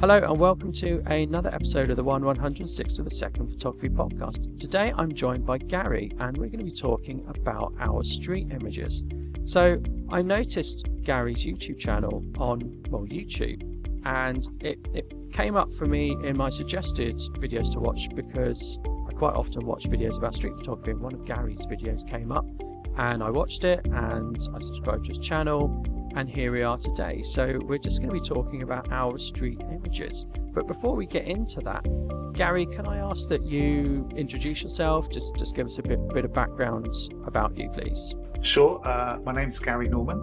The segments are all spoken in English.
Hello and welcome to another episode of the 106 of the Second Photography Podcast. Today I'm joined by Gary and we're going to be talking about our street images. So I noticed Gary's YouTube channel on YouTube, and it came up for me in my suggested videos to watch because I quite often watch videos about street photography, and one of Gary's videos came up and I watched it and I subscribed to his channel. And here we are today. So we're just going to be talking about our street images. But before we get into that, Gary, can I ask that you introduce yourself? Just give us a bit of background about you, please. Sure. My name's Gary Norman,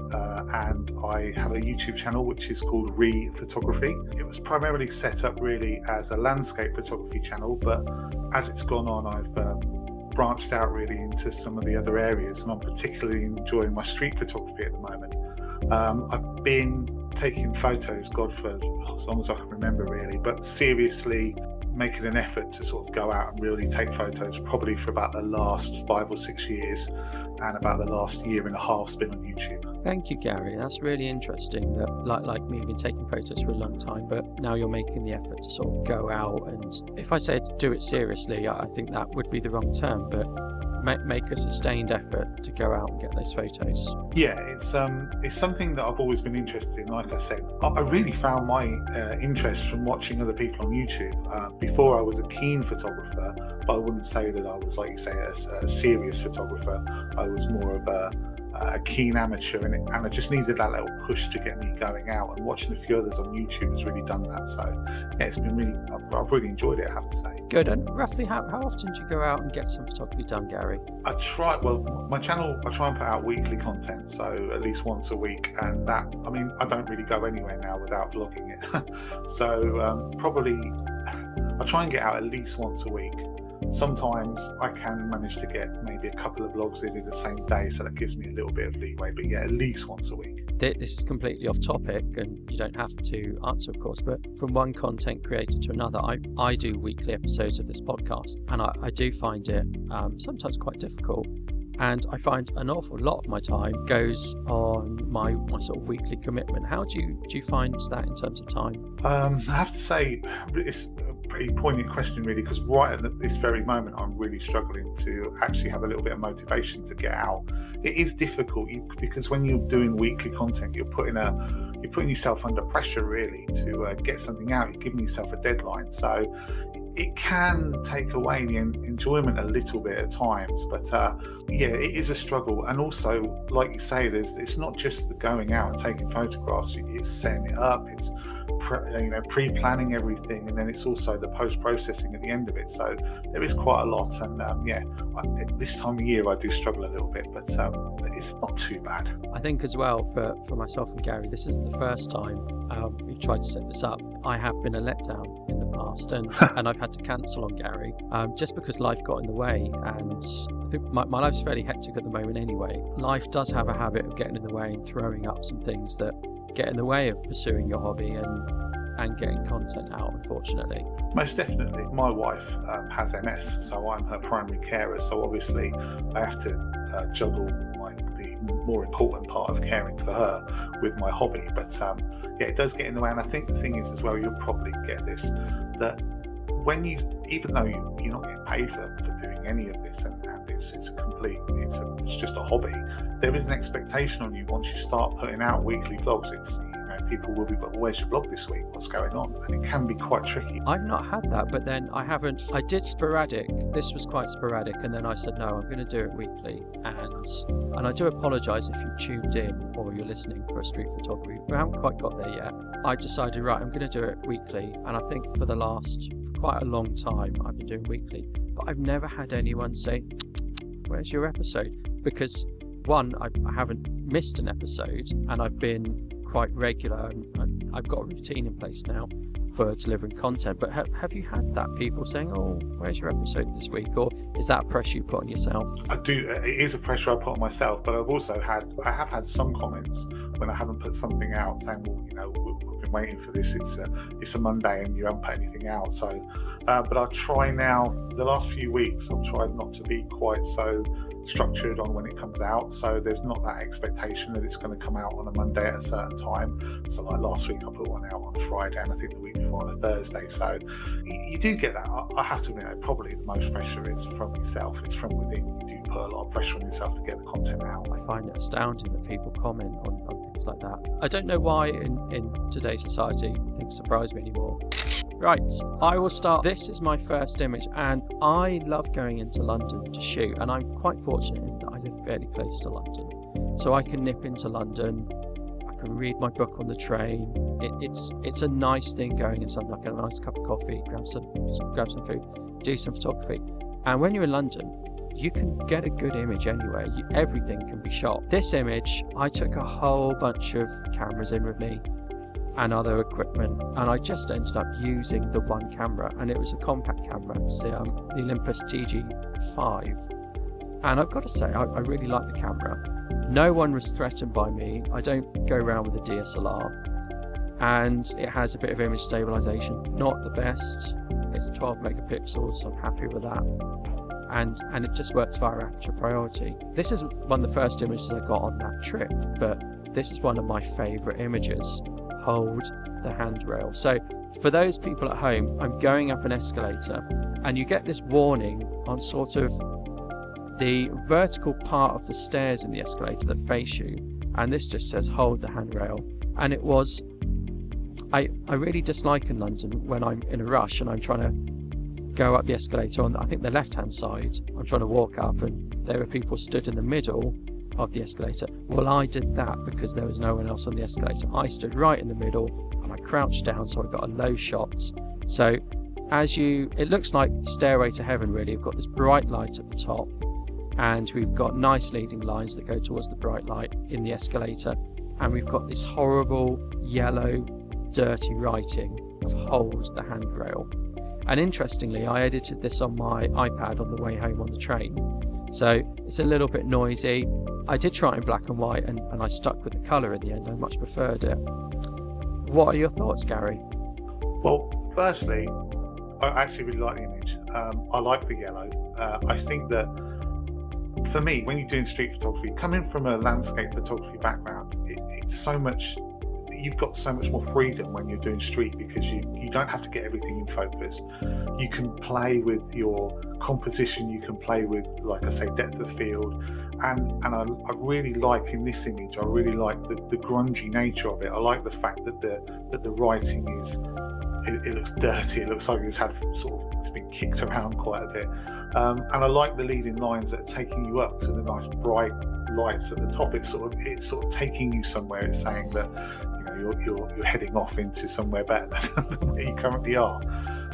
and I have a YouTube channel which is called Photography. It was primarily set up really as a landscape photography channel, but as it's gone on, I've branched out really into some of the other areas, and I'm particularly enjoying my street photography at the moment. I've been taking photos, for as long as I can remember really, but seriously making an effort to sort of go out and really take photos probably for about the last 5 or 6 years, and about the last year and a half's been on YouTube. Thank you, Gary. That's really interesting that like me, you've been taking photos for a long time, but now you're making the effort to sort of go out, and if I said do it seriously, I think that would be the wrong term, but make a sustained effort to go out and get those photos. Yeah, it's something that I've always been interested in. Like I said, I really found my interest from watching other people on YouTube. Before I was a keen photographer, but I wouldn't say that I was, like you say, a serious photographer. I was more of a keen amateur, and I just needed that little push to get me going out, and watching a few others on YouTube has really done that. So yeah, it's been really, I've really enjoyed it, I have to say. Good. And roughly how often do you go out and get some photography done, Gary? My channel, I try and put out weekly content, so at least once a week, and that, I don't really go anywhere now without vlogging it. So probably I try and get out at least once a week. Sometimes I can manage to get maybe a couple of vlogs in the same day, so that gives me a little bit of leeway, but yeah, at least once a week. This is completely off topic and you don't have to answer, of course, but from one content creator to another, I do weekly episodes of this podcast, and I do find it sometimes quite difficult. And I find an awful lot of my time goes on my sort of weekly commitment. How do you find that in terms of time? I have to say, it's a pretty poignant question really, because right at this very moment I'm really struggling to actually have a little bit of motivation to get out. It is difficult because when you're doing weekly content, you're putting yourself under pressure really to get something out. You're giving yourself a deadline, so it can take away the enjoyment a little bit at times, but yeah, it is a struggle. And also, like you say, it's not just the going out and taking photographs, it's setting it up, it's pre-planning everything, and then it's also the post-processing at the end of it. So there is quite a lot, and this time of year I do struggle a little bit, but it's not too bad. I think as well for myself and Gary, this isn't the first time we've tried to set this up. I have been a letdown in the past, and I've had to cancel on Gary just because life got in the way, and I think my life's fairly hectic at the moment anyway. Life does have a habit of getting in the way and throwing up some things that get in the way of pursuing your hobby and getting content out, unfortunately. Most definitely. My wife has MS, so I'm her primary carer, so obviously I have to juggle the more important part of caring for her with my hobby, but yeah, it does get in the way. And I think the thing is as well, you'll probably get this, that when even though you're not getting paid for doing any of this, and it's just a hobby, there is an expectation on you once you start putting out weekly vlogs. People will be, but where's your blog this week? What's going on? And it can be quite tricky. I've not had that, but then I did sporadic. This was quite sporadic, and then I said, no, I'm going to do it weekly. And I do apologise if you tuned in or you're listening for a street photography. We haven't quite got there yet. I decided, right, I'm going to do it weekly. And I think for quite a long time, I've been doing weekly. But I've never had anyone say, where's your episode? Because one, I haven't missed an episode, and I've been quite regular, and I've got a routine in place now for delivering content. But have you had that, people saying, oh, where's your episode this week? Or is that a pressure you put on yourself? I do. It is a pressure I put on myself, but I have had some comments when I haven't put something out saying, well, we've been waiting for this, it's a Monday and you haven't put anything out. So but I'll try now, the last few weeks I've tried not to be quite so structured on when it comes out, so there's not that expectation that it's going to come out on a Monday at a certain time. So like last week I put one out on a Friday, and I think the week before on a Thursday. So you do get that. I have to admit, probably the most pressure is from yourself. It's from within. You do put a lot of pressure on yourself to get the content out. I find it astounding that people comment on things like that. I don't know why in today's society things surprise me anymore. Right, I will start. This is my first image, and I love going into London to shoot, and I'm quite fortunate in that I live fairly close to London, so I can nip into London. I can read my book on the train. It's a nice thing going in something like a nice cup of coffee, grab some food, do some photography, and when you're in London, you can get a good image anywhere. Everything can be shot. This image, I took a whole bunch of cameras in with me and other equipment, and I just ended up using the one camera, and it was a compact camera. It's the Olympus TG5, and I've got to say I really like the camera. No one was threatened by me. I don't go around with a DSLR, and it has a bit of image stabilization, not the best. It's 12 megapixels, so I'm happy with that, and it just works via aperture priority. This isn't one of the first images I got on that trip, but this is one of my favorite images. Hold the handrail. So for those people at home, I'm going up an escalator, and you get this warning on sort of the vertical part of the stairs in the escalator that face you, and this just says hold the handrail. And it was, I really dislike in London when I'm in a rush and I'm trying to go up the escalator on, I think, the left hand side. I'm trying to walk up, and there were people stood in the middle of the escalator. Well, I did that because there was no one else on the escalator. I stood right in the middle, and I crouched down, so I got a low shot. So it looks like Stairway to Heaven really. We've got this bright light at the top, and we've got nice leading lines that go towards the bright light in the escalator, and we've got this horrible yellow dirty writing of hold the handrail. And interestingly, I edited this on my iPad on the way home on the train, so it's a little bit noisy. I did try it in black and white, and I stuck with the colour in the end. I much preferred it. What are your thoughts, Gary? Well, firstly, I actually really like the image. I like the yellow. I think that for me, when you're doing street photography, coming from a landscape photography background, it's so much. You've got so much more freedom when you're doing street, because you don't have to get everything in focus. You can play with your composition, you can play with, like I say, depth of field, and I really like in this image, I really like the grungy nature of it. I like the fact that the writing is, it looks dirty, it looks like it's been kicked around quite a bit, and I like the leading lines that are taking you up to the nice bright lights at the top. It's sort of taking you somewhere. It's saying that you're heading off into somewhere better than where you currently are.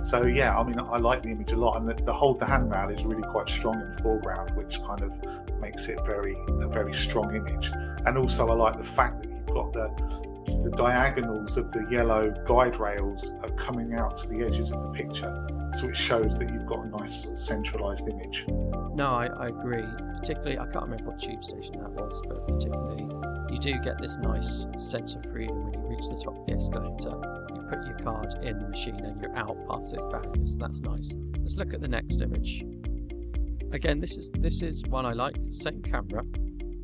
So yeah, I mean, I like the image a lot, and the hold the handrail is really quite strong in the foreground, which kind of makes it a very strong image. And also I like the fact that you've got the diagonals of the yellow guide rails are coming out to the edges of the picture, so it shows that you've got a nice sort of centralized image. No, I agree. Particularly, I can't remember what tube station that was, but particularly you do get this nice sense of freedom when you reach the top of the escalator. You put your card in the machine and you're out past those barriers. That's nice. Let's look at the next image. Again, this is one I like. Same camera.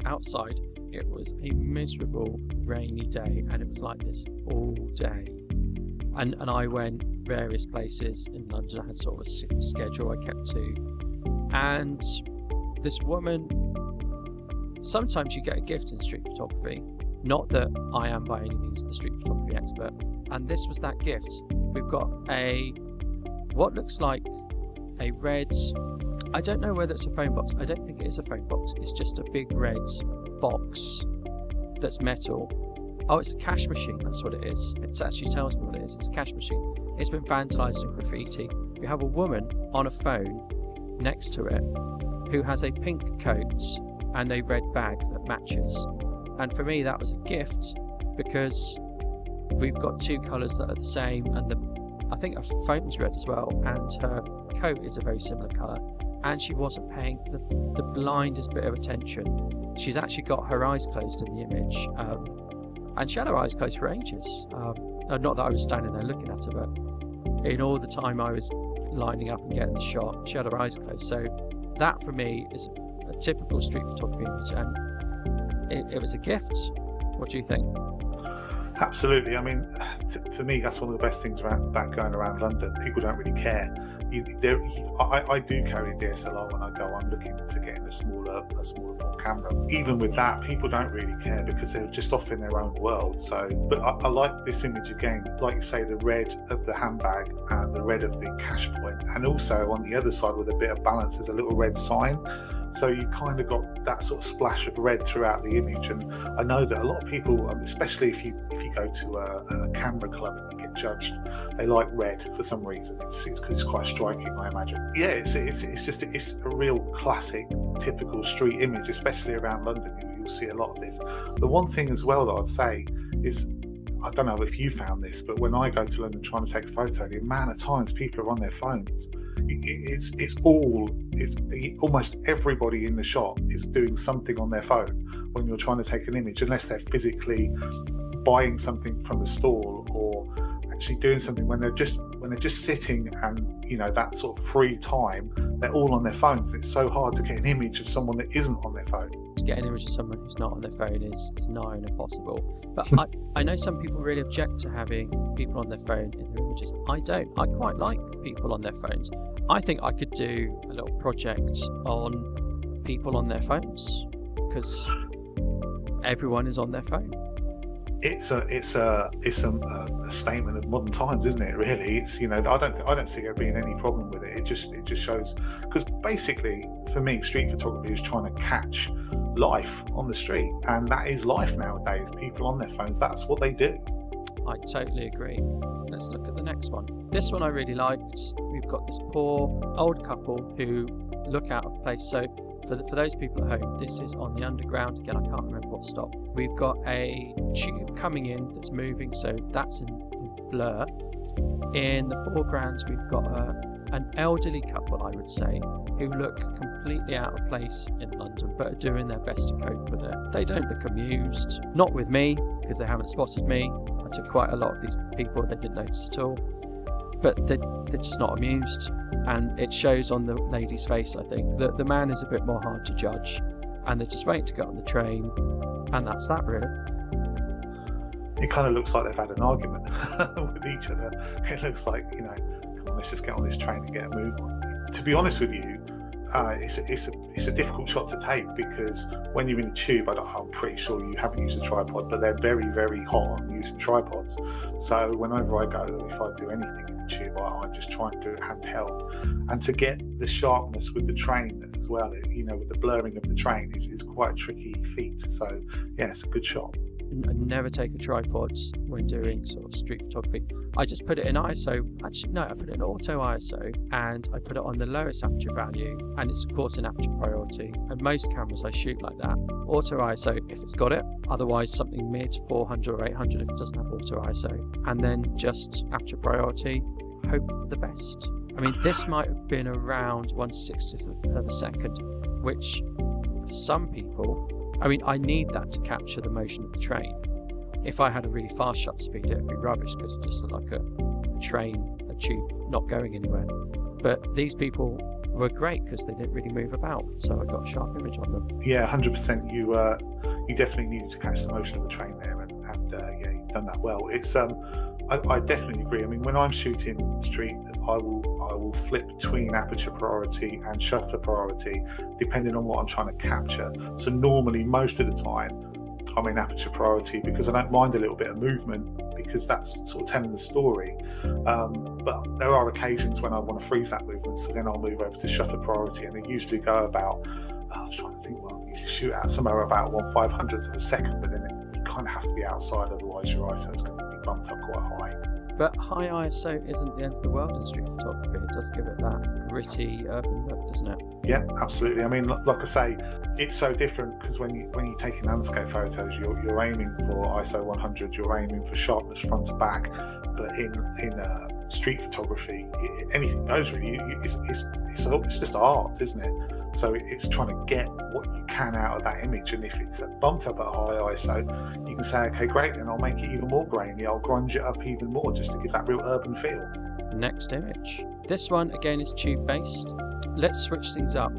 Outside, it was a miserable rainy day, and it was like this all day. And I went various places in London. I had sort of a schedule I kept to. And this woman, sometimes you get a gift in street photography. Not that I am by any means the street photography expert. And this was that gift. We've got what looks like a red, I don't know whether it's a phone box. I don't think it is a phone box. It's just a big red box that's metal. Oh, it's a cash machine. That's what it is. It actually tells me what it is. It's a cash machine. It's been vandalised in graffiti. We have a woman on a phone next to it who has a pink coat and a red bag that matches. And for me, that was a gift, because we've got two colours that are the same, and I think her phone's red as well, and her coat is a very similar colour, and she wasn't paying the blindest bit of attention. She's actually got her eyes closed in the image, and she had her eyes closed for ages. Not that I was standing there looking at her, but in all the time I was lining up and getting the shot, she had her eyes closed. So that for me is a typical street photography image, and it was a gift. What do you think? Absolutely. I mean, for me, that's one of the best things about going around London. People don't really care. I do carry a DSLR when I go. I'm looking to getting a smaller form camera. Even with that, people don't really care because they're just off in their own world. So, but I like this image again. Like you say, the red of the handbag and the red of the cash point, and also on the other side with a bit of balance, there's a little red sign. So you kind of got that sort of splash of red throughout the image. And I know that a lot of people, especially if you go to a camera club and you get judged, they like red for some reason. It's quite striking, I imagine. Yeah, it's a real classic, typical street image, especially around London. You'll see a lot of this. The one thing as well that I'd say is, I don't know if you found this, but when I go to London trying to take a photo, the amount of times people are on their phones, it's almost everybody in the shop is doing something on their phone when you're trying to take an image, unless they're physically buying something from the stall or actually doing something. When they're just sitting and, you know, that sort of free time, they're all on their phones. It's so hard to get an image of someone that isn't on their phone. To get an image of someone who's not on their phone is nigh on impossible. But I know some people really object to having people on their phone in their images. I don't. I quite like people on their phones. I think I could do a little project on people on their phones because everyone is on their phone. It's a statement of modern times, isn't it? Really, it's, you know, I don't see there being any problem with it. It just shows, because basically for me, street photography is trying to catch life on the street, and that is life nowadays. People on their phones, that's what they do. I totally agree. Let's look at the next one. This one I really liked. We've got this poor old couple who look out of place. So for those people at home, this is on the Underground. Again, I can't remember what stop. We've got a tube coming in that's moving, so that's in blur. In the foreground, we've got an elderly couple, I would say, who look completely out of place in London, but are doing their best to cope with it. They don't look amused. Not with me, because they haven't spotted me. I took quite a lot of these people, they didn't notice at all. But they're just not amused. And it shows on the lady's face, I think. The man is a bit more hard to judge, and they're just waiting to get on the train, and that's that, really. It kind of looks like they've had an argument with each other. It looks like, you know, come on, let's just get on this train and get a move on. To be honest with you, it's a difficult shot to take, because when you're in a tube, I'm pretty sure you haven't used a tripod, but they're very, very hot on using tripods. So whenever I go, if I do anything in the tube, I just try and do it handheld. And to get the sharpness with the train as well, you know, with the blurring of the train, is quite a tricky feat. So yeah, it's a good shot. I never take a tripod when doing sort of street photography. I just put it in ISO. Actually, no, I put it in auto ISO, and I put it on the lowest aperture value, and it's of course in aperture priority. And most cameras I shoot like that. Auto ISO if it's got it, otherwise something mid 400 or 800 if it doesn't have auto ISO, and then just aperture priority, hope for the best. I mean, this might have been around 1/60th of a second, which for some people, I mean, I need that to capture the motion of the train. If I had a really fast shutter speed, it would be rubbish because it just looked like a tube not going anywhere. But these people were great because they didn't really move about, so I got a sharp image on them. Yeah, 100%. You definitely needed to catch the motion of the train there, and yeah, you've done that well. It's I definitely agree. I mean, when I'm shooting street, I will flip between aperture priority and shutter priority depending on what I'm trying to capture. So normally, most of the time, I'm in aperture priority because I don't mind a little bit of movement, because that's sort of telling the story. But there are occasions when I want to freeze that movement, so then I'll move over to shutter priority, and they usually go about, I was trying to think, well, you shoot out somewhere about 1/500th of a second, but then you kind of have to be outside, otherwise your ISO is going to be bumped up quite high. But high ISO isn't the end of the world in street photography. It does give it that gritty urban look, doesn't it? Yeah, absolutely. I mean, like I say, it's so different because when you're taking landscape photos, you're aiming for ISO 100, you're aiming for sharpness front to back. But in street photography, anything goes really. It's just art, isn't it? So it's trying to get what you can out of that image, and if it's bumped up at high ISO, you can say, okay, great, then I'll make it even more grainy, I'll grunge it up even more just to give that real urban feel. Next image. This one again is tube based. Let's switch things up.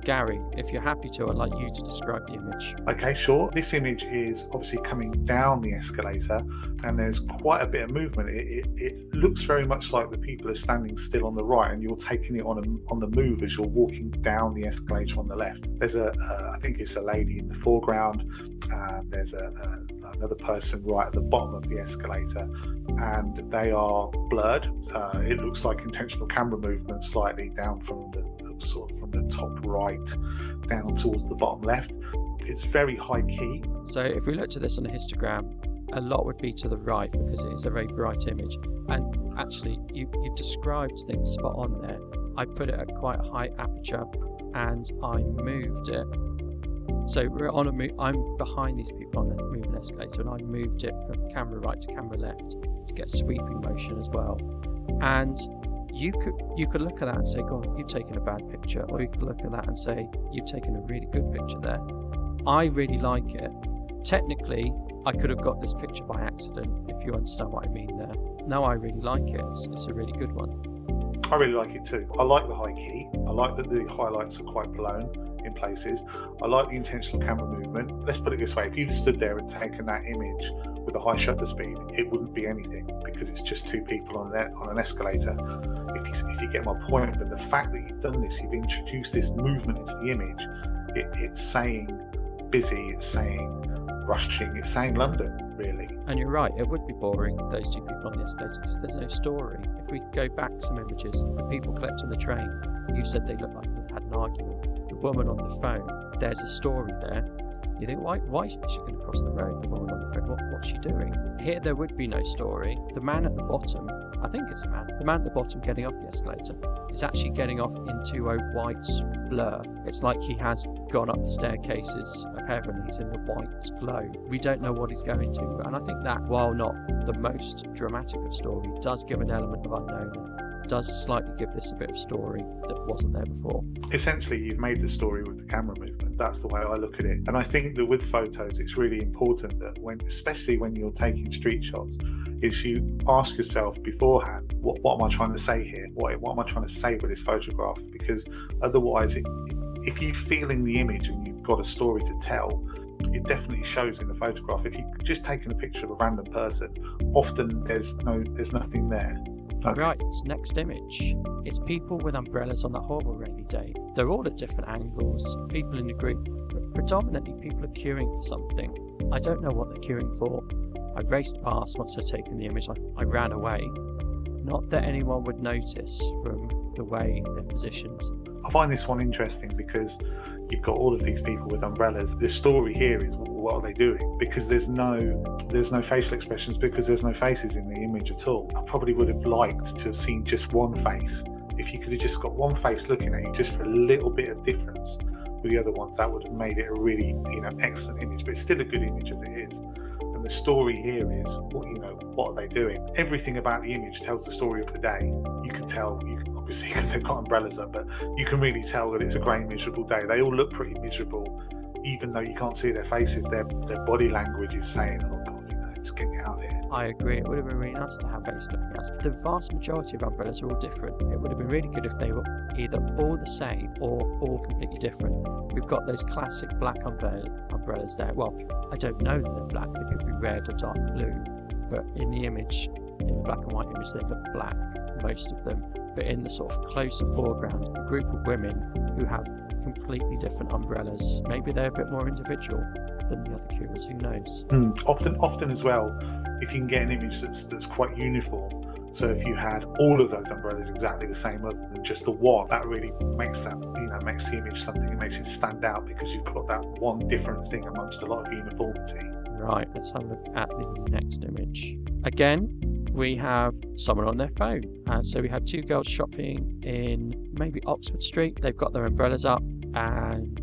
Gary, if you're happy to, I'd like you to describe the image. Okay, sure. This image is obviously coming down the escalator, and there's quite a bit of movement. It looks very much like the people are standing still on the right, and you're taking it on the move as you're walking down the escalator on the left. There's I think it's a lady in the foreground, and there's another person right at the bottom of the escalator, and they are blurred. It looks like intentional camera movement slightly down from the top right down towards the bottom left. It's very high key. So if we looked at this on a histogram, a lot would be to the right because it is a very bright image. And actually, you've described things spot on there. I put it at quite a high aperture and I moved it. So we're on I'm behind these people on the moving escalator, and I moved it from camera right to camera left to get sweeping motion as well. And you could look at that and say, God, you've taken a bad picture, or you could look at that and say, you've taken a really good picture there. I really like it. Technically, I could have got this picture by accident, if you understand what I mean there. No, I really like it. It's a really good one. I really like it too. I like the high key. I like that the highlights are quite blown in places. I like the intentional camera movement. Let's put it this way, if you'd stood there and taken that image with a high shutter speed, it wouldn't be anything because it's just two people on an escalator. If you get my point, but the fact that you've done this, you've introduced this movement into the image, it's saying busy, it's saying rushing, it's saying London, really. And you're right, it would be boring, those two people on the escalator, because there's no story. If we go back some images, the people collecting the train, you said they look like they've had an argument. The woman on the phone, there's a story there. You think, why is she going to cross the road, the woman on the phone? What's she doing? Here there would be no story. The man at the bottom, I think it's a man, the man at the bottom getting off the escalator is actually getting off into a white blur. It's like he has gone up the staircases of heaven, he's in the white glow. We don't know what he's going to, and I think that, while not the most dramatic of story, does give an element of unknown, does slightly give this a bit of story that wasn't there before. Essentially, you've made the story with the camera movement. That's the way I look at it. And I think that with photos, it's really important that especially when you're taking street shots, is you ask yourself beforehand, what am I trying to say here? What am I trying to say with this photograph? Because otherwise, if you're feeling the image and you've got a story to tell, it definitely shows in the photograph. If you're just taking a picture of a random person, often there's nothing there. Okay. Right, next image. It's people with umbrellas on that horrible rainy day. They're all at different angles, people in the group, but predominantly people are queuing for something. I don't know what they're queuing for. I raced past once I'd taken the image. I ran away. Not that anyone would notice from the way they're positioned. I find this one interesting because you've got all of these people with umbrellas. The story here is, what are they doing? Because there's no facial expressions, because there's no faces in the image at all. I probably would have liked to have seen just one face. If you could have just got one face looking at you, just for a little bit of difference with the other ones, that would have made it a really, excellent image. But it's still a good image as it is. And the story here is, what are they doing? Everything about the image tells the story of the day. You can tell, obviously because they've got umbrellas up, but you can really tell that it's a grey, miserable day. They all look pretty miserable, even though you can't see their faces. Their body language is saying, oh God, just get me out here. I agree. It would have been really nice to have face looking at us. The vast majority of umbrellas are all different. It would have been really good if they were either all the same or all completely different. We've got those classic black umbrellas there. Well, I don't know that they're black. They could be red or dark blue. But in the image, in the black and white image, they look black, most of them. But in the sort of closer foreground, a group of women who have completely different umbrellas. Maybe they're a bit more individual than the other queuers, who knows? Often as well, if you can get an image that's quite uniform. So if you had all of those umbrellas exactly the same, other than just the one, that really makes that, makes the image something. It makes it stand out because you've got that one different thing amongst a lot of uniformity. Right, let's have a look at the next image. Again, we have someone on their phone. So we have two girls shopping in maybe Oxford Street. They've got their umbrellas up, and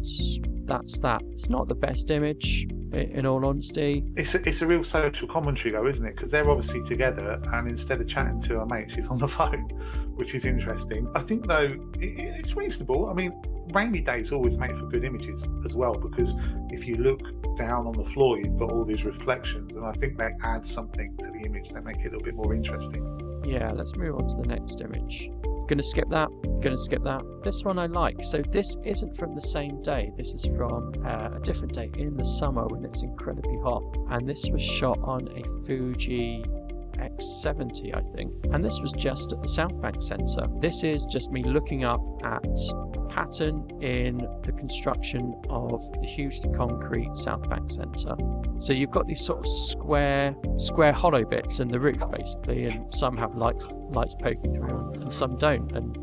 that's that. It's not the best image, in all honesty. It's a real social commentary though, isn't it? Because they're obviously together, and instead of chatting to her mate, she's on the phone, which is interesting. I think though, it's reasonable. I mean, rainy days always make for good images as well, because if you look down on the floor, you've got all these reflections, and I think they add something to the image. They make it a little bit more interesting. Yeah, let's move on to the next image. Gonna skip that. This one I like. So this isn't from the same day. This is from a different day in the summer when it's incredibly hot. And this was shot on a Fuji X70, I think. And this was just at the Southbank Centre. This is just me looking up at pattern in the construction of the hugely concrete Southbank Centre. So you've got these sort of square hollow bits in the roof basically, and some have lights poking through and some don't, and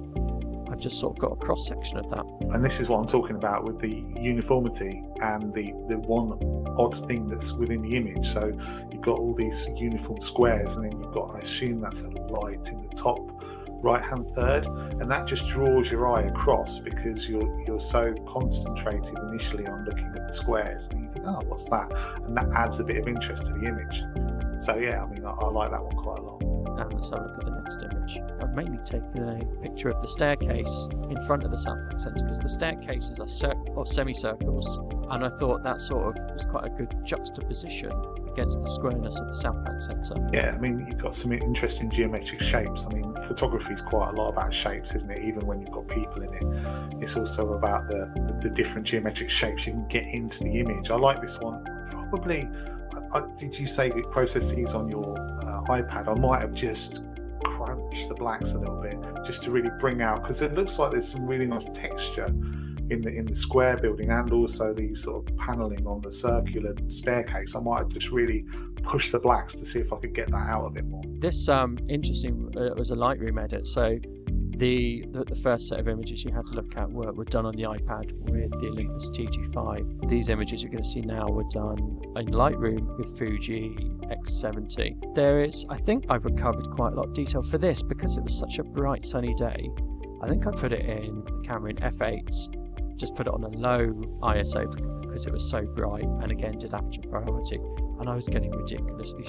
I've just sort of got a cross section of that. And this is what I'm talking about with the uniformity and the one odd thing that's within the image. So you've got all these uniform squares, and then you've got, I assume that's a light in the top right hand third, and that just draws your eye across because you're so concentrated initially on looking at the squares, and you think, oh, what's that? And that adds a bit of interest to the image. So yeah, I mean, I like that one quite a lot. And let's have a look at the next image. I've mainly taken a picture of the staircase in front of the Southbank Centre because the staircases are semicircles, and I thought that sort of was quite a good juxtaposition against the squareness of the Southbank Centre. Yeah, I mean, you've got some interesting geometric shapes. I mean, photography is quite a lot about shapes, isn't it? Even when you've got people in it, it's also about the different geometric shapes you can get into the image. I like this one. Probably, did you say you process these on your iPad? I might have just crunched the blacks a little bit just to really bring out, because it looks like there's some really nice texture in the square building, and also the sort of paneling on the circular staircase. I might have just really pushed the blacks to see if I could get that out a bit more. This interesting, it was a Lightroom edit, so the first set of images you had to look at were done on the iPad with the Olympus TG5. These images you're going to see now were done in Lightroom with Fuji X70. There is, I think I've recovered quite a lot of detail for this because it was such a bright sunny day. I think I put it in the camera in f8, just put it on a low ISO because it was so bright, and again did aperture priority, and I was getting ridiculously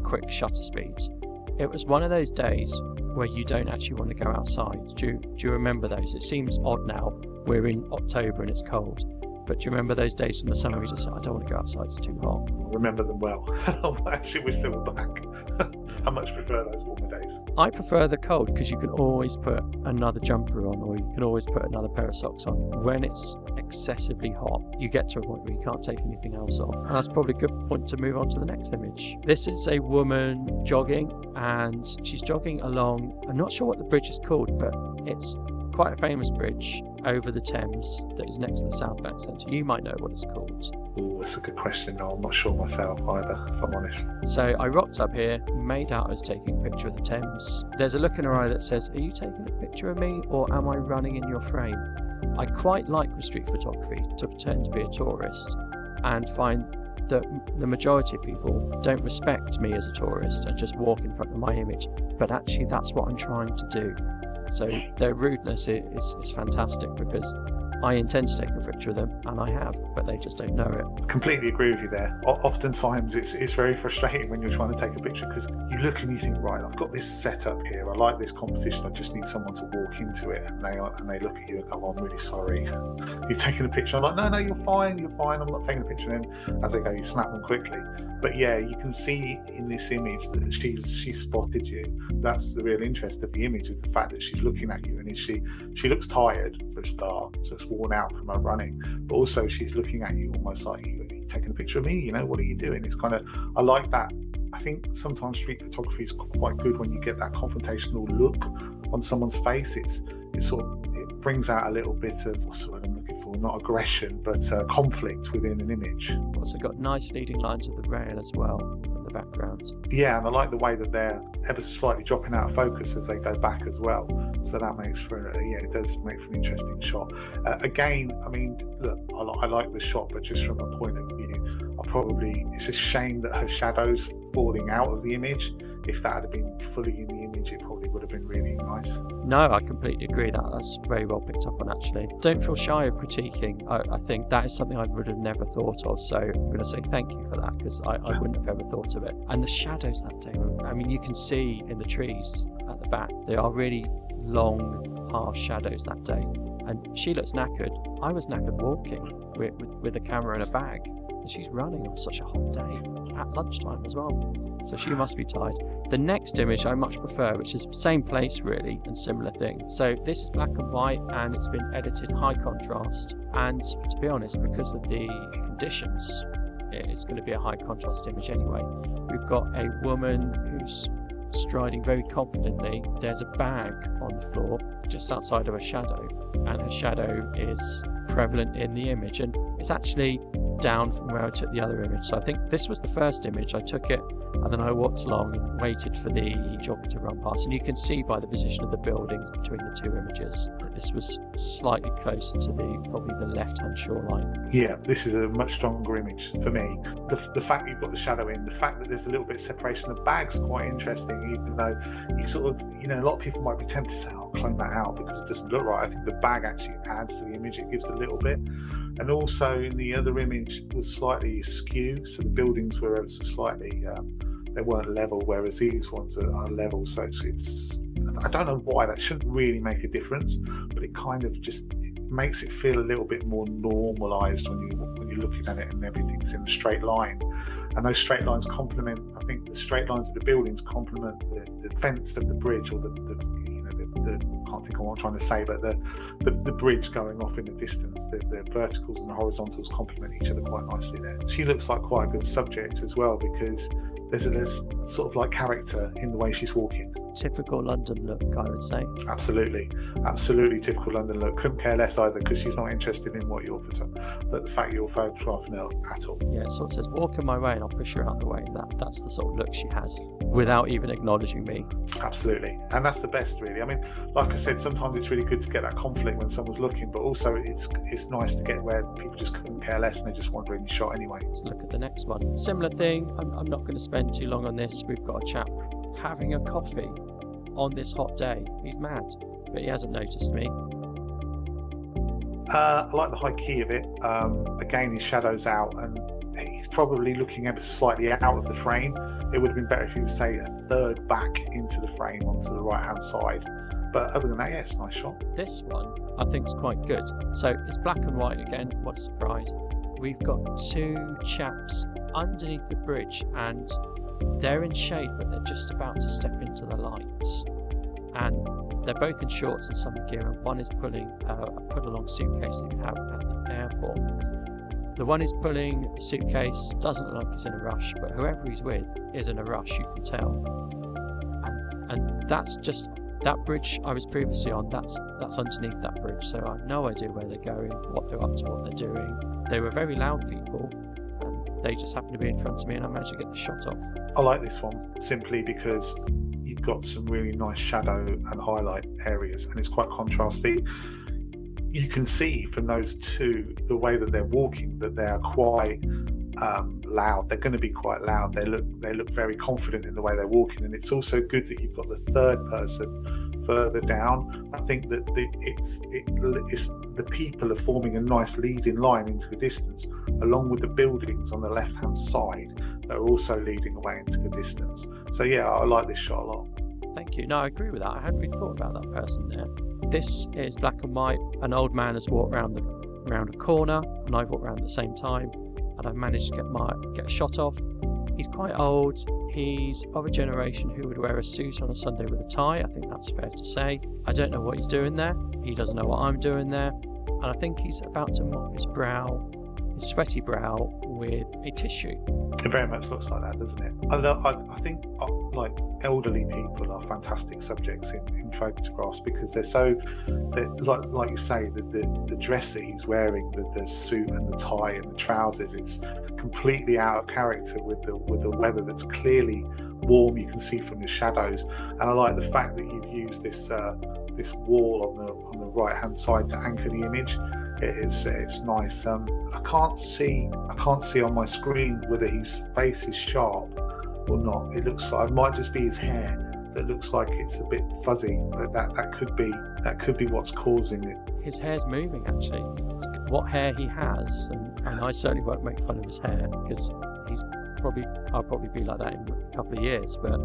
quick shutter speeds. It was one of those days where you don't actually want to go outside. Do you remember those? It seems odd now. We're in October and it's cold. But do you remember those days from the summer where you just said, I don't want to go outside, it's too hot? I remember them well. I actually wish they were back. I much prefer those warmer days. I prefer the cold because you can always put another jumper on, or you can always put another pair of socks on. When it's excessively hot, you get to a point where you can't take anything else off. And that's probably a good point to move on to the next image. This is a woman jogging, and she's jogging along, I'm not sure what the bridge is called, but it's quite a famous bridge over the Thames that is next to the Southbank Centre. You might know what it's called. Oh, that's a good question. No, I'm not sure myself either, if I'm honest. So I rocked up here, made out I was taking a picture of the Thames. There's a look in her eye that says, are you taking a picture of me or am I running in your frame? I quite like with street photography to pretend to be a tourist and find that the majority of people don't respect me as a tourist and just walk in front of my image, but actually that's what I'm trying to do. So their rudeness is fantastic because I intend to take a picture of them, and I have, but they just don't know it. Completely agree with you there. Oftentimes it's very frustrating when you're trying to take a picture because you look and you think, right, I've got this setup here, I like this composition, I just need someone to walk into it, and they look at you and go, oh, I'm really sorry. You're taking a picture. I'm like, no, you're fine, I'm not taking a picture. And then as they go, you snap them quickly. But yeah, you can see in this image that she's spotted you. That's the real interest of the image, is the fact that she's looking at you, and she looks tired for a start, so it's worn out from her running, but also she's looking at you almost like, are you taking a picture of me? What are you doing? It's kind of, I like that. I think sometimes street photography is quite good when you get that confrontational look on someone's face. It brings out a little bit of, what's the word I'm looking for? Not aggression, but conflict within an image. Also got nice leading lines of the rail as well in the background. Yeah, and I like the way that they're ever so slightly dropping out of focus as they go back as well. So that makes for it does make for an interesting shot. Again, I mean, look, I like the shot, but just from a point of view, it's a shame that her shadow's falling out of the image. If that had been fully in the image, it probably would have been really nice. No, I completely agree. That's very well picked up on, actually. Don't feel shy of critiquing. I think that is something I would have never thought of. So I'm going to say thank you for that, because I wouldn't have ever thought of it. And the shadows that day, I mean, you can see in the trees at the back, they are really long, harsh shadows that day. And she looks knackered. I was knackered walking with a camera and a bag. and she's running on such a hot day at lunchtime as well. So she must be tired. The next image I much prefer, which is same place really and similar thing. So this is black and white and it's been edited high contrast. And to be honest, because of the conditions, it's going to be a high contrast image anyway. We've got a woman who's striding very confidently. There's a bag on the floor just outside of her shadow, and her shadow is prevalent in the image, and it's actually down from where I took the other image. So I think this was the first image. I took it and then I walked along and waited for the jogger to run past, and you can see by the position of the buildings between the two images that this was slightly closer to probably the left-hand shoreline. Yeah, this is a much stronger image for me. The fact you've got the shadow in, the fact that there's a little bit of separation of bags, quite interesting, even though you sort of, a lot of people might be tempted to say, I'll clone that out because it doesn't look right. I think the bag actually adds to the image. It gives a little bit. And also in the other image was slightly askew, so the buildings were ever so slightly, they weren't level, whereas these ones are level. So it's I don't know why, that shouldn't really make a difference, but it kind of just makes it feel a little bit more normalized when you're looking at it and everything's in a straight line. And those straight lines complement, I think the straight lines of the buildings complement the fence of the bridge, or the I can't think of what I'm trying to say, but the bridge going off in the distance, the verticals and the horizontals complement each other quite nicely there. She looks like quite a good subject as well, because there's sort of like character in the way she's walking. Typical London look, I would say. Absolutely typical London look. Couldn't care less either, because she's not interested in what you're but the fact you're photographing her at all. Yeah, it sort of says, walk in my way and I'll push her out of the way. That's the sort of look she has without even acknowledging me. Absolutely, and that's the best really. I mean, like I said, sometimes it's really good to get that conflict when someone's looking, but also it's nice to get where people just couldn't care less and they just want to bring the shot anyway. Let's look at the next one. Similar thing. I'm not going to spend too long on this. We've got a chap having a coffee on this hot day. He's mad, but he hasn't noticed me. I like the high key of it. Again, his shadow's out and he's probably looking ever so slightly out of the frame. It would have been better if he was, say, a third back into the frame onto the right hand side. But other than that, yes, nice shot. This one I think is quite good. So it's black and white again. What a surprise. We've got two chaps underneath the bridge and they're in shade, but they're just about to step into the lights. And they're both in shorts and summer gear, and one is pulling a put-along suitcase that you have at the airport. The one is pulling a suitcase, doesn't look like he's in a rush, but whoever he's with is in a rush, you can tell. And that's just that bridge I was previously on, that's underneath that bridge, so I have no idea where they're going, what they're up to, what they're doing. They were very loud people, and they just happened to be in front of me, and I managed to get the shot off. I like this one simply because you've got some really nice shadow and highlight areas, and it's quite contrasty. You can see from those two, the way that they're walking, that they are quite loud. They're going to be quite loud. They look very confident in the way they're walking, and it's also good that you've got the third person further down. I think that it's the people are forming a nice leading line into the distance, along with the buildings on the left hand side that are also leading away into the distance. So yeah, I like this shot a lot. Thank you. No, I agree with that. I hadn't really thought about that person there. This is black and white. An old man has walked around a corner, and I've walked around at the same time, and I've managed to get a shot off. He's quite old. He's of a generation who would wear a suit on a Sunday with a tie. I think that's fair to say. I don't know what he's doing there. He doesn't know what I'm doing there. And I think he's about to mop his sweaty brow with a tissue. It very much looks like that, doesn't it? I think like elderly people are fantastic subjects in photographs, because they're like you say, the dress that he's wearing, the suit and the tie and the trousers, it's completely out of character with the weather that's clearly warm. You can see from the shadows, and I like the fact that you've used this wall on the right hand side to anchor the image. It's nice. I can't see on my screen whether his face is sharp or not. It looks like it might just be his hair that looks like it's a bit fuzzy, but that could be what's causing it. His hair's moving actually. It's what hair he has, and I certainly won't make fun of his hair, because I'll probably be like that in a couple of years. But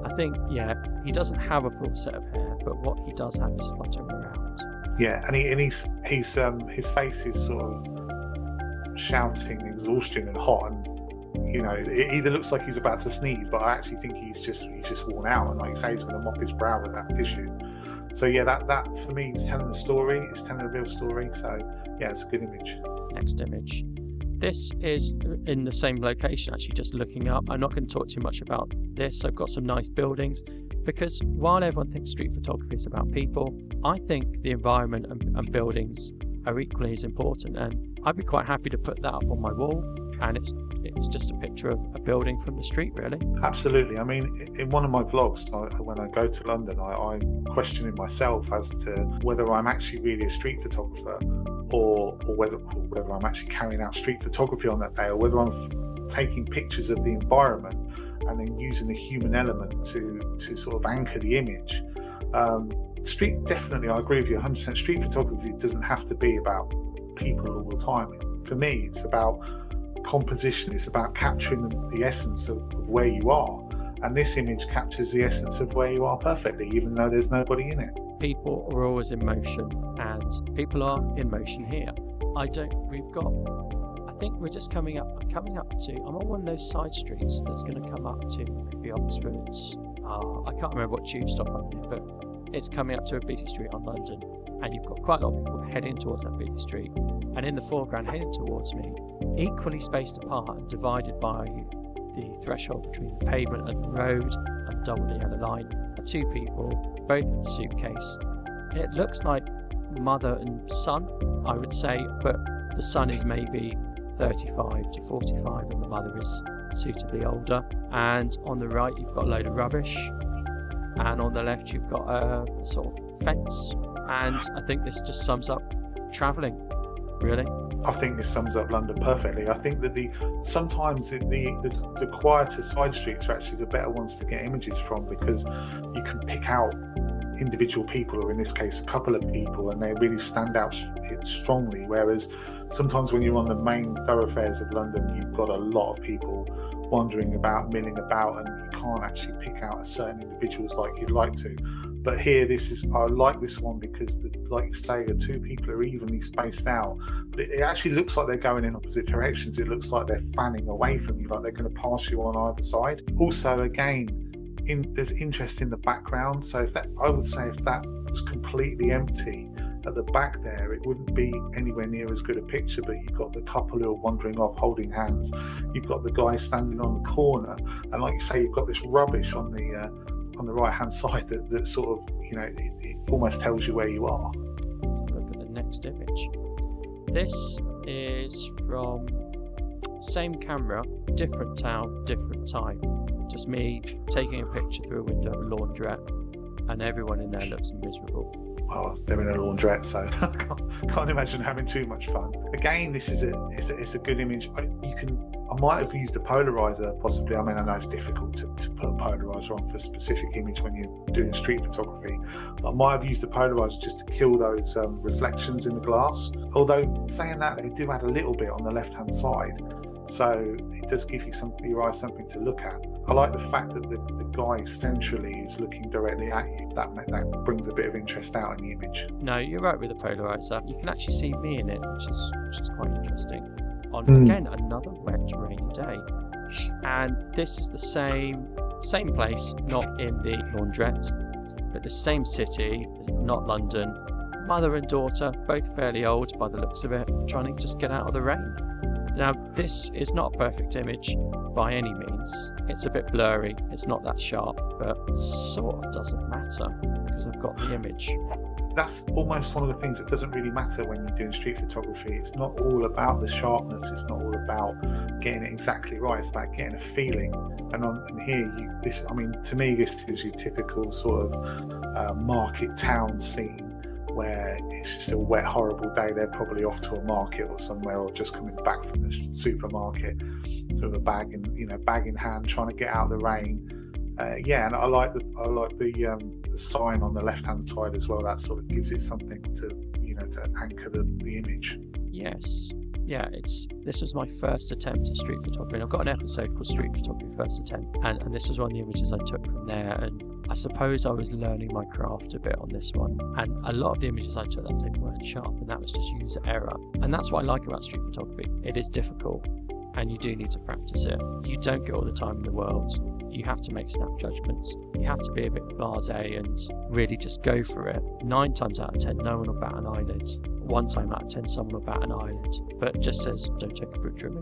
I think, yeah, he doesn't have a full set of hair, but what he does have is fluttering around. Yeah, and his face is sort of shouting exhaustion and hot, and it either looks like he's about to sneeze, but I actually think he's just worn out, and like you say, he's going to mop his brow with that tissue. So yeah, that for me is telling the story. It's telling a real story. So yeah, it's a good image. Next image. This is in the same location, actually, just looking up. I'm not going to talk too much about this. I've got some nice buildings, because while everyone thinks street photography is about people, I think the environment and buildings are equally as important, and I'd be quite happy to put that up on my wall, and it's just a picture of a building from the street, really. Absolutely. I mean, in one of my vlogs, when I go to London, I'm questioning myself as to whether I'm actually really a street photographer, or whether I'm actually carrying out street photography on that day, or whether I'm taking pictures of the environment and then using the human element to sort of anchor the image. Definitely, I agree with you 100%. Street photography doesn't have to be about people all the time. For me, it's about composition. It's about capturing the essence of where you are, and this image captures the essence of where you are perfectly, even though there's nobody in it. People are always in motion, and people are in motion here. I think we're just coming up to, I'm on one of those side streets that's going to come up to maybe Oxford's, I can't remember what tube stop up here, but it's coming up to a busy street on London, and you've got quite a lot of people heading towards that busy street, and in the foreground heading towards me, equally spaced apart and divided by the threshold between the pavement and the road and the double yellow line, are two people, both with a suitcase. It looks like mother and son, I would say, but the son is maybe 35 to 45 and the mother is suitably older. And on the right you've got a load of rubbish, and on the left you've got a sort of fence, and I think this just sums up travelling, really. I think this sums up London perfectly. I think that sometimes the quieter side streets are actually the better ones to get images from, because you can pick out individual people, or in this case a couple of people, and they really stand out strongly, whereas sometimes when you're on the main thoroughfares of London, you've got a lot of people wandering about, milling about, and you can't actually pick out certain individuals like you'd like to. But here, I like this one because, like you say, the two people are evenly spaced out. But it actually looks like they're going in opposite directions. It looks like they're fanning away from you, like they're going to pass you on either side. Also, again, there's interest in the background. So I would say if that was completely empty at the back there, it wouldn't be anywhere near as good a picture. But you've got the couple who are wandering off holding hands. You've got the guy standing on the corner, and like you say, you've got this rubbish on the right hand side that sort of, it almost tells you where you are. So look at the next image. This is from same camera, different town, different time. Just me taking a picture through a window of a laundrette, and everyone in there looks miserable. Well, they're in a laundrette, so I can't imagine having too much fun. Again, this is a good image. I might have used a polarizer, possibly. I mean, I know it's difficult to put a polarizer on for a specific image when you're doing street photography, but I might have used a polarizer just to kill those reflections in the glass. Although, saying that, they do add a little bit on the left-hand side, so it does give you your eyes something to look at. I like the fact that the guy centrally is looking directly at you. That brings a bit of interest out in the image. No, you're right with the polarizer. You can actually see me in it, which is quite interesting. Again, another wet, rainy day, and this is the same place, not in the laundrette, but the same city, not London. Mother and daughter, both fairly old by the looks of it, trying to just get out of the rain. Now, this is not a perfect image by any means. It's a bit blurry, it's not that sharp, but it sort of doesn't matter because I've got the image. That's almost one of the things that doesn't really matter when you're doing street photography. It's not all about the sharpness, it's not all about getting it exactly right, it's about getting a feeling. And here, to me, this is your typical sort of market town scene, where it's just a wet, horrible day. They're probably off to a market or somewhere, or just coming back from the supermarket with a bag in hand, trying to get out of the rain. And I like the sign on the left-hand side as well. That sort of gives it something to anchor the image. Yes. Yeah, this was my first attempt at street photography, and I've got an episode called Street Photography First Attempt, and this was one of the images I took from there, and I suppose I was learning my craft a bit on this one, and a lot of the images I took that day weren't sharp, and that was just user error. And that's what I like about street photography. It is difficult, and you do need to practice it. You don't get all the time in the world. You have to make snap judgments. You have to be a bit blasé and really just go for it. 9 times out of 10, no one will bat an eyelid. 1 time out of 10, someone will bat an eyelid, but just says, don't take a picture of me.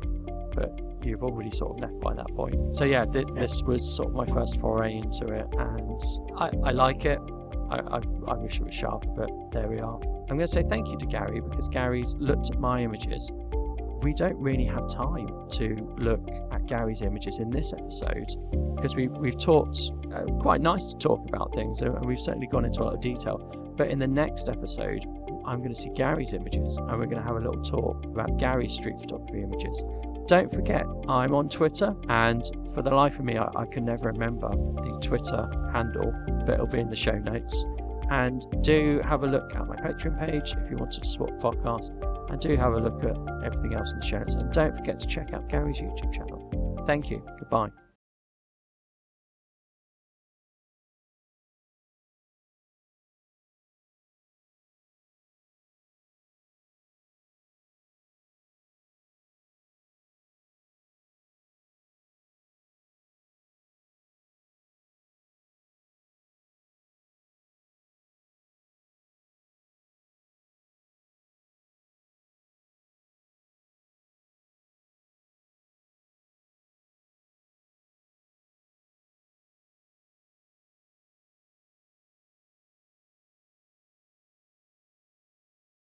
But you've already sort of left by that point. So yeah, this was sort of my first foray into it, and I like it. I wish it was sharper, but there we are. I'm going to say thank you to Gary, because Gary's looked at my images. We don't really have time to look at Gary's images in this episode, because we've talked, quite nice to talk about things, and we've certainly gone into a lot of detail. But in the next episode, I'm going to see Gary's images, and we're going to have a little talk about Gary's street photography images. Don't forget, I'm on Twitter, and for the life of me, I can never remember the Twitter handle, but it'll be in the show notes. And do have a look at my Patreon page if you want to support the podcast, and do have a look at everything else in the show notes. And don't forget to check out Gary's YouTube channel. Thank you. Goodbye.